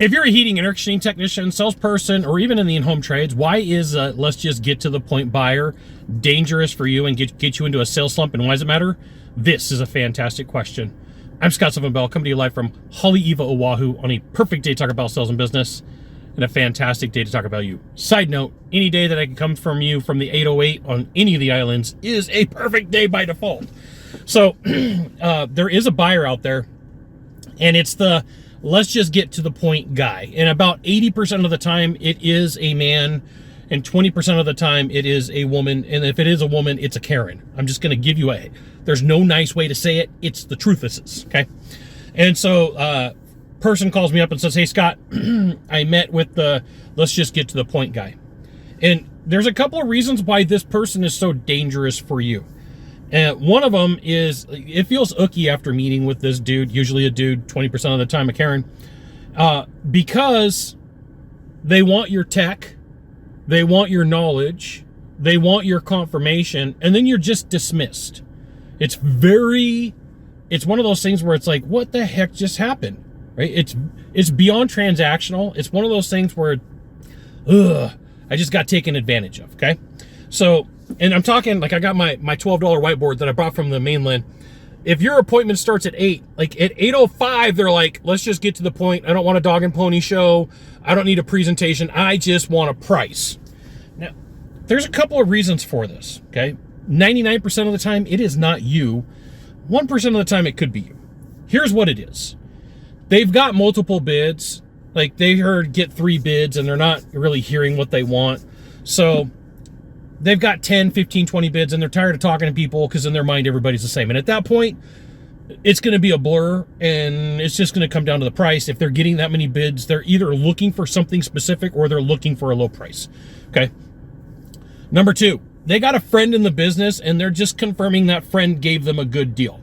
If you're a heating and air conditioning technician, salesperson, or even in the in-home trades, why is let's just get to the point buyer dangerous for you and get you into a sales slump, and why does it matter? This is a fantastic question. I'm Scott Bell, coming to you live from Haleiwa, Oahu, on a perfect day to talk about sales and business, and a fantastic day to talk about you. Side note, any day that I can come from you from the 808 on any of the islands is a perfect day by default. So there is a buyer out there, and it's the let's just get to the point guy. And about 80% of the time, it is a man, and 20% of the time, it is a woman. And if it is a woman, it's a Karen. I'm just going to give you there's no nice way to say it. It's the truth is, okay? And so, person calls me up and says, hey, Scott, I met with the let's just get to the point guy. And there's a couple of reasons why this person is so dangerous for you. One of them is it feels ooky after meeting with this dude, usually a dude, 20% of the time a Karen, because they want your tech, they want your knowledge, they want your confirmation, and then you're just dismissed. It's one of those things where it's like, what the heck just happened, right? It's beyond transactional. It's one of those things where, I just got taken advantage of, okay? So, and I'm talking, like, I got my $12 whiteboard that I brought from the mainland. If your appointment starts at 8, like at 8:05, they're like, let's just get to the point. I don't want a dog and pony show. I don't need a presentation. I just want a price. Now, there's a couple of reasons for this, okay? 99% of the time, it is not you. 1% of the time, it could be you. Here's what it is. They've got multiple bids. Like, they heard get 3 bids, and they're not really hearing what they want. So they've got 10, 15, 20 bids, and they're tired of talking to people because in their mind, everybody's the same. And at that point, it's going to be a blur, and it's just going to come down to the price. If they're getting that many bids, they're either looking for something specific or they're looking for a low price. Okay. Number 2, they got a friend in the business, and they're just confirming that friend gave them a good deal.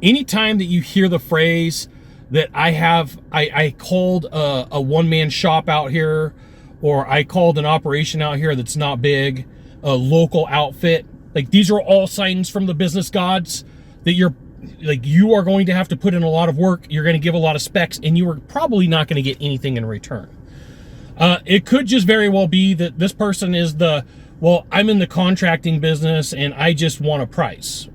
Anytime that you hear the phrase that I called a one-man shop out here, or I called an operation out here that's not big, a local outfit, like, these are all signs from the business gods that you are going to have to put in a lot of work. You're going to give a lot of specs, and you are probably not going to get anything in return. It could just very well be that this person is I'm in the contracting business and I just want a price.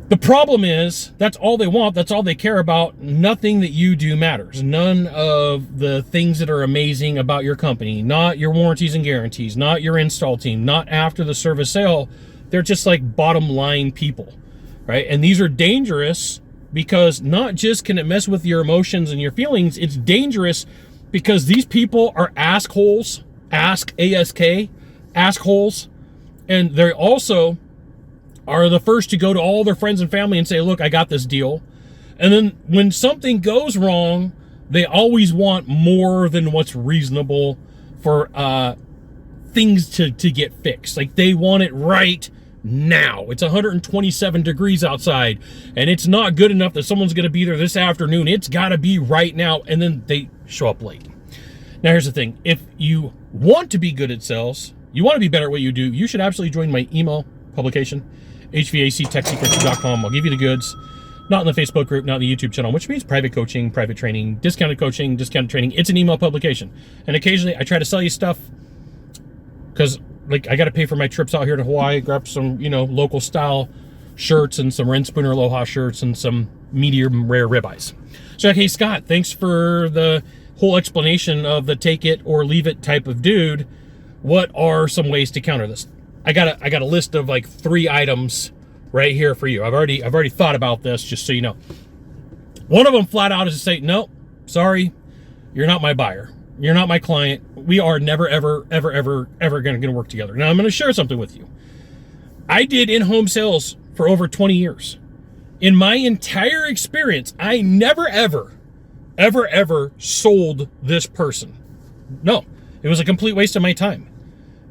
The problem is that's all they want. That's all they care about. Nothing that you do matters. None of the things that are amazing about your company, not your warranties and guarantees, not your install team, not after the service sale. They're just like bottom line people, right? And these are dangerous because not just can it mess with your emotions and your feelings, it's dangerous because these people are assholes, assholes, and they also are the first to go to all their friends and family and say, look, I got this deal. And then when something goes wrong, they always want more than what's reasonable for things to get fixed. Like, they want it right now. It's 127 degrees outside, and it's not good enough that someone's going to be there this afternoon. It's got to be right now. And then they show up late. Now, here's the thing. If you want to be good at sales, you want to be better at what you do, you should absolutely join my email publication, HVACtechsecrets.com. I'll give you the goods. Not in the Facebook group, not in the YouTube channel, which means private coaching, private training, discounted coaching, discounted training. It's an email publication. And occasionally I try to sell you stuff because, like, I got to pay for my trips out here to Hawaii, grab some, local style shirts and some Ren Spooner Aloha shirts and some medium rare ribeyes. So, like, hey, Scott, thanks for the whole explanation of the take it or leave it type of dude. What are some ways to counter this? I got a list of like 3 items right here for you. I've already thought about this, just so you know. One of them flat out is to say, no, sorry, you're not my buyer. You're not my client. We are never, ever, ever, ever, ever going to work together. Now, I'm going to share something with you. I did in-home sales for over 20 years. In my entire experience, I never, ever, ever, ever sold this person. No, it was a complete waste of my time.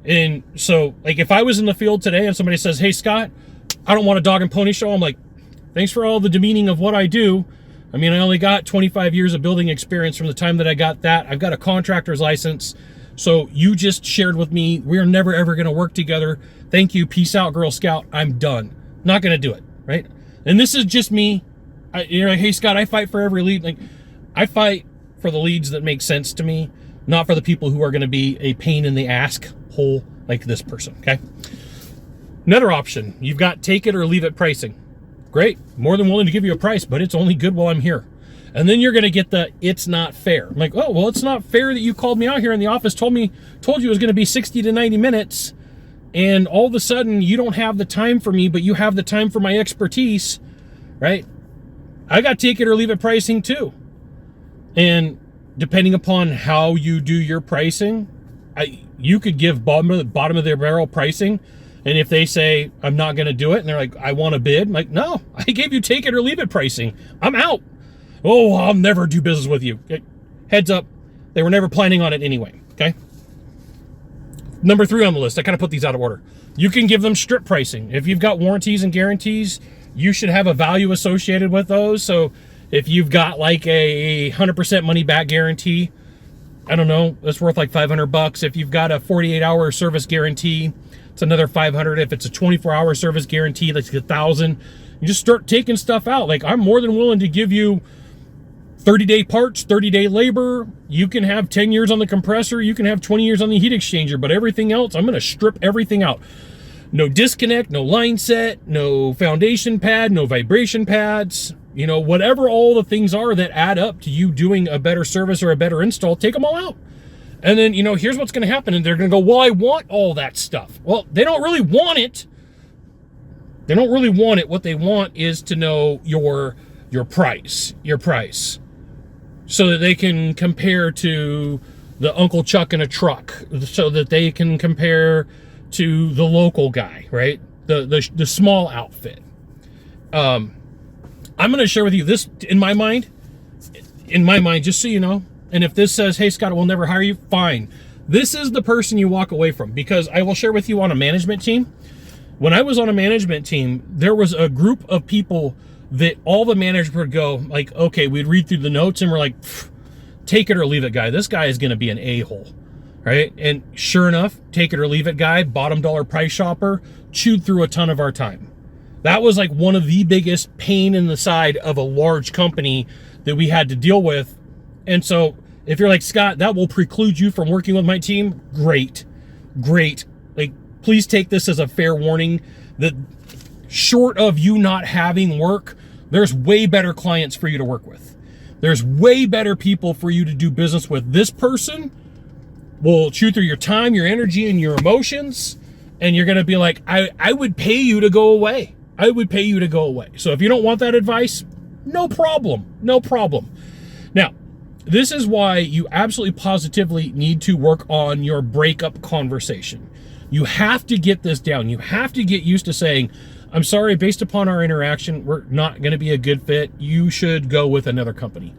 And so, like, if I was in the field today and somebody says, hey, Scott, I don't want a dog and pony show, I'm like, thanks for all the demeaning of what I do. I mean, I only got 25 years of building experience from the time that I got that. I've got a contractor's license. So you just shared with me, we're never, ever going to work together. Thank you. Peace out, Girl Scout. I'm done. Not going to do it, right? And this is just me. You're like, hey, Scott, I fight for every lead. Like, I fight for the leads that make sense to me, not for the people who are going to be a pain in the ass hole like this person, okay? Another option, you've got take it or leave it pricing. Great, more than willing to give you a price, but it's only good while I'm here. And then you're going to get the, it's not fair. I'm like, oh, well, it's not fair that you called me out here in the office, told you it was going to be 60 to 90 minutes, and all of a sudden you don't have the time for me, but you have the time for my expertise, right? I got take it or leave it pricing too. And depending upon how you do your pricing, you could give bottom of their barrel pricing, and if they say, I'm not going to do it, and they're like, I want a bid, I'm like, no, I gave you take it or leave it pricing. I'm out. Oh, I'll never do business with you. Heads up, they were never planning on it anyway, okay? Number 3 on the list, I kind of put these out of order. You can give them strip pricing. If you've got warranties and guarantees, you should have a value associated with those. So if you've got like a 100% money back guarantee, I don't know, that's worth like $500. If you've got a 48-hour service guarantee, it's another $500. If it's a 24-hour service guarantee, that's $1,000. You just start taking stuff out. Like, I'm more than willing to give you 30-day parts, 30-day labor. You can have 10 years on the compressor. You can have 20 years on the heat exchanger. But everything else, I'm going to strip everything out. No disconnect, no line set, no foundation pad, no vibration pads. You know, whatever all the things are that add up to you doing a better service or a better install, take them all out. And then, you know, here's what's going to happen. And they're going to go, well, I want all that stuff. Well, they don't really want it. They don't really want it. What they want is to know your price, so that they can compare to the Uncle Chuck in a truck, so that they can compare to the local guy, right? The small outfit. I'm going to share with you this in my mind, just so you know. And if this says, hey, Scott, we'll never hire you, fine. This is the person you walk away from, because I will share with you on a management team. When I was on a management team, there was a group of people that all the managers would go like, okay, we'd read through the notes and we're like, take it or leave it guy. This guy is going to be an a-hole, right? And sure enough, take it or leave it guy, bottom dollar price shopper, chewed through a ton of our time. That was like one of the biggest pain in the side of a large company that we had to deal with. And so if you're like, Scott, that will preclude you from working with my team, great. Like, please take this as a fair warning that short of you not having work, there's way better clients for you to work with. There's way better people for you to do business with. This person will chew through your time, your energy, and your emotions, and you're going to be like, I would pay you to go away. I would pay you to go away. So if you don't want that advice, no problem. Now, this is why you absolutely positively need to work on your breakup conversation. You have to get this down. You have to get used to saying, I'm sorry, based upon our interaction, we're not going to be a good fit. You should go with another company.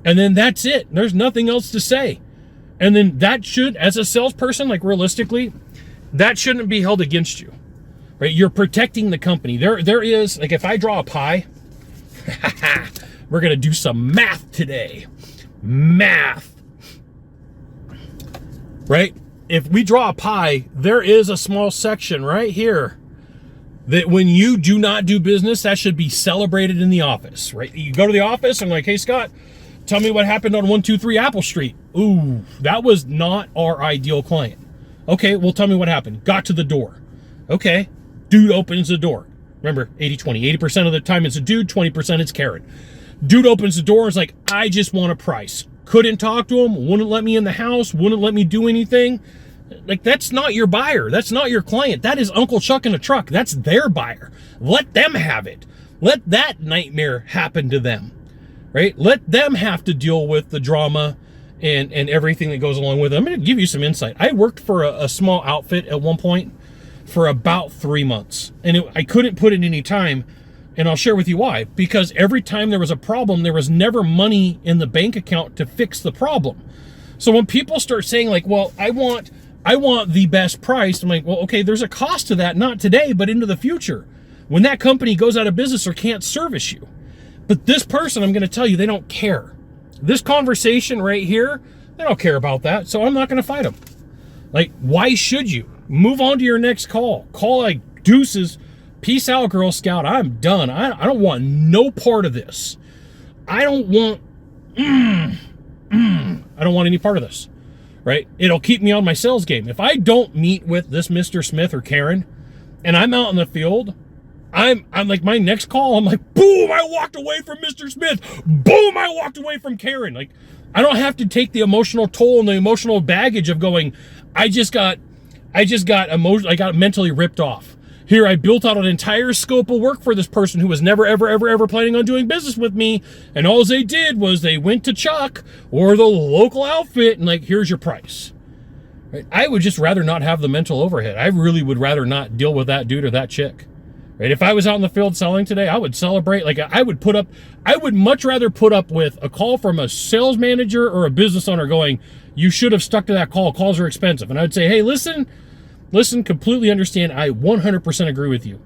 And then that's it. There's nothing else to say. And then that should, as a salesperson, like realistically, that shouldn't be held against you, right? You're protecting the company. There is, like, if I draw a pie, we're going to do some math today. Math, right? If we draw a pie, there is a small section right here that when you do not do business, that should be celebrated in the office, right? You go to the office and like, hey, Scott, tell me what happened on 123 Apple Street. Ooh, that was not our ideal client. Okay, well, tell me what happened. Got to the door. Okay, dude opens the door. Remember, 80-20. 80% of the time it's a dude, 20% it's Karen. Dude opens the door and is like, I just want a price. Couldn't talk to him, wouldn't let me in the house, wouldn't let me do anything. Like, that's not your buyer. That's not your client. That is Uncle Chuck in a truck. That's their buyer. Let them have it. Let that nightmare happen to them, right? Let them have to deal with the drama and everything that goes along with it. I'm going to give you some insight. I worked for a small outfit at one point for about 3 months, and I couldn't put in any time. And I'll share with you why. Because every time there was a problem, there was never money in the bank account to fix the problem. So when people start saying like, well, I want the best price, I'm like, well, okay, there's a cost to that, not today, but into the future. When that company goes out of business or can't service you. But this person, I'm going to tell you, they don't care. This conversation right here, they don't care about that. So I'm not going to fight them. Like, why should you? Move on to your next call. Call like deuces. Peace out, Girl Scout. I'm done. I don't want no part of this. I don't want I don't want any part of this, right? It'll keep me on my sales game. If I don't meet with this Mr. Smith or Karen and I'm out in the field, I'm like, my next call, I'm like, boom, I walked away from Mr. Smith. Boom, I walked away from Karen. Like, I don't have to take the emotional toll and the emotional baggage of going, I got mentally ripped off. Here, I built out an entire scope of work for this person who was never, ever, ever, ever planning on doing business with me. And all they did was they went to Chuck or the local outfit and like, here's your price. Right? I would just rather not have the mental overhead. I really would rather not deal with that dude or that chick. Right? If I was out in the field selling today, I would celebrate. Like, I would much rather put up with a call from a sales manager or a business owner going, you should have stuck to that call. Calls are expensive. And I'd say, hey, listen, completely understand. I 100% agree with you.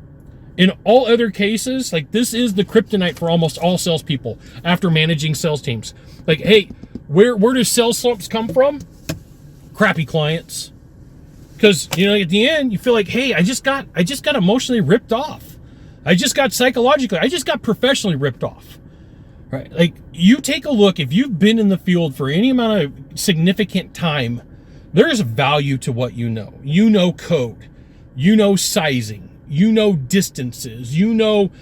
In all other cases, like, this is the kryptonite for almost all salespeople after managing sales teams. Like, hey, where do sales slumps come from? Crappy clients. Because, you know, at the end, you feel like, hey, I just got emotionally ripped off. I just got professionally ripped off. Right? Like, you take a look, if you've been in the field for any amount of significant time, there is value to what you know. You know code. You know sizing. You know distances. You know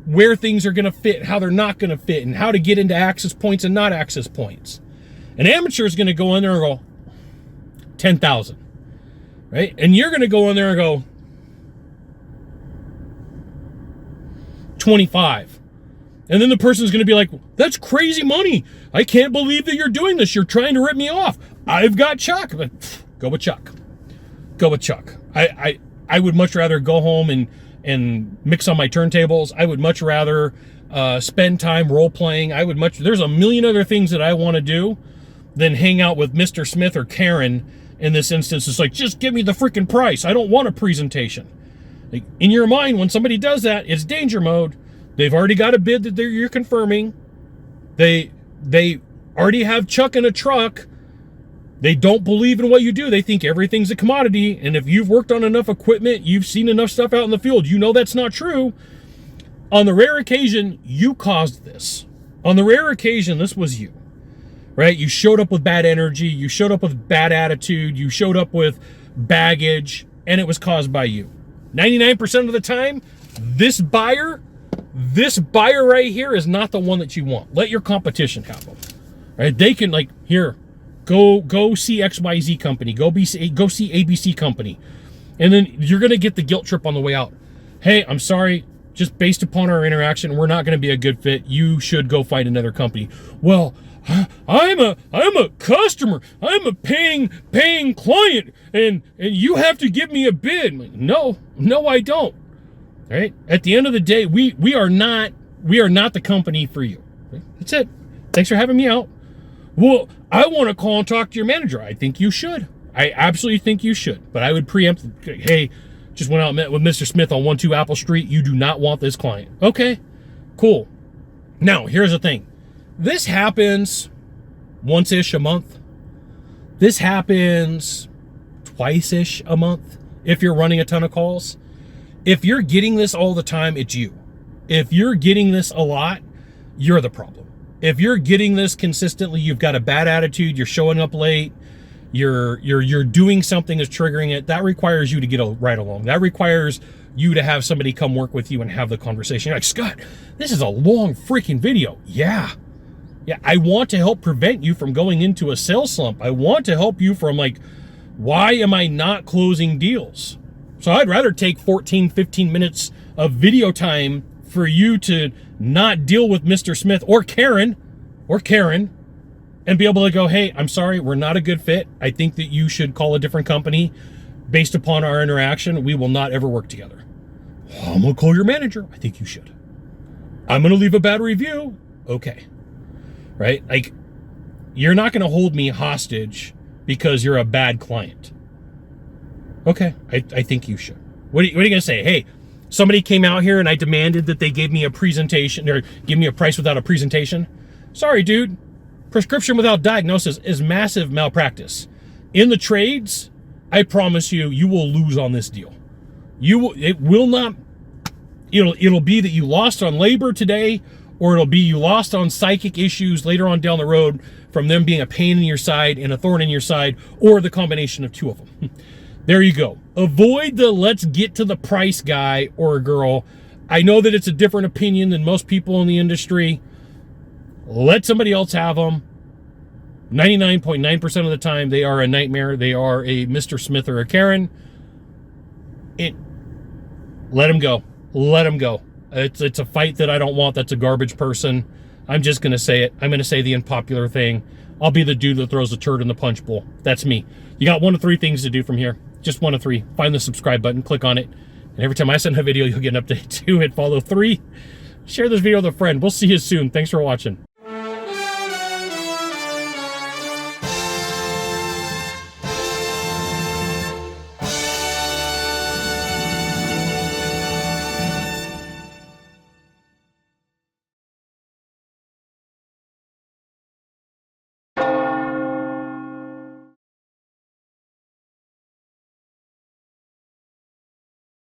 where things are going to fit, how they're not going to fit, and how to get into access points and not access points. An amateur is going to go in there and go, 10,000. Right? And you're going to go in there and go, 25. And then the person's going to be like, that's crazy money. I can't believe that you're doing this. You're trying to rip me off. I've got Chuck. But go with Chuck. Go with Chuck. I would much rather go home and mix on my turntables. I would much rather spend time role playing. There's a million other things that I want to do than hang out with Mr. Smith or Karen. In this instance, it's like, just give me the freaking price. I don't want a presentation. Like, in your mind, when somebody does that, it's danger mode. They've already got a bid that you're confirming. They already have Chuck in a truck. They don't believe in what you do. They think everything's a commodity. And if you've worked on enough equipment, you've seen enough stuff out in the field, you know that's not true. On the rare occasion, you caused this. On the rare occasion, this was you. Right? You showed up with bad energy. You showed up with bad attitude. You showed up with baggage, and it was caused by you. 99% of the time, this buyer right here is not the one that you want. Let your competition have them. Right? They can, like, here, go see XYZ company. Go see ABC company. And then you're going to get the guilt trip on the way out. Hey, I'm sorry. Just based upon our interaction, we're not going to be a good fit. You should go find another company. Well, I'm a customer. I'm a paying client, and you have to give me a bid. Like, no, I don't. All right? At the end of the day, we are not the company for you. That's it. Thanks for having me out. Well, I want to call and talk to your manager. I think you should. I absolutely think you should. But I would preempt, hey, just went out and met with Mr. Smith on 12 Apple Street. You do not want this client. Okay, cool. Now, here's the thing. This happens once-ish a month. This happens twice-ish a month if you're running a ton of calls. If you're getting this all the time, it's you. If you're getting this a lot, you're the problem. If you're getting this consistently, you've got a bad attitude, you're showing up late, you're doing something that's triggering it, that requires you to get right along. That requires you to have somebody come work with you and have the conversation. You're like, Scott, this is a long freaking video. Yeah, I want to help prevent you from going into a sales slump. I want to help you from, like, why am I not closing deals? So I'd rather take 14, 15 minutes of video time for you to not deal with Mr. Smith or Karen, and be able to go, hey, I'm sorry, we're not a good fit. I think that you should call a different company. Based upon our interaction, we will not ever work together. I'm going to call your manager. I think you should. I'm going to leave a bad review. Okay. Right? Like, you're not going to hold me hostage because you're a bad client. Okay. I think you should. What are you going to say? Hey, somebody came out here and I demanded that they gave me a presentation or give me a price without a presentation. Sorry, dude. Prescription without diagnosis is massive malpractice. In the trades, I promise you will lose on this deal. It'll be that you lost on labor today, or it'll be you lost on psychic issues later on down the road from them being a pain in your side and a thorn in your side, or the combination of two of them. There you go. Avoid the let's get to the price guy or girl. I know that it's a different opinion than most people in the industry. Let somebody else have them. 99.9% of the time, they are a nightmare. They are a Mr. Smith or a Karen. Let them go. Let them go. It's a fight that I don't want. That's a garbage person. I'm just going to say it. I'm going to say the unpopular thing. I'll be the dude that throws a turd in the punch bowl. That's me. You got 1 of 3 things to do from here. Just 1 of 3. Find the subscribe button, click on it, and every time I send a video, you'll get an update. 2, hit follow. 3, share this video with a friend. We'll see you soon. Thanks for watching.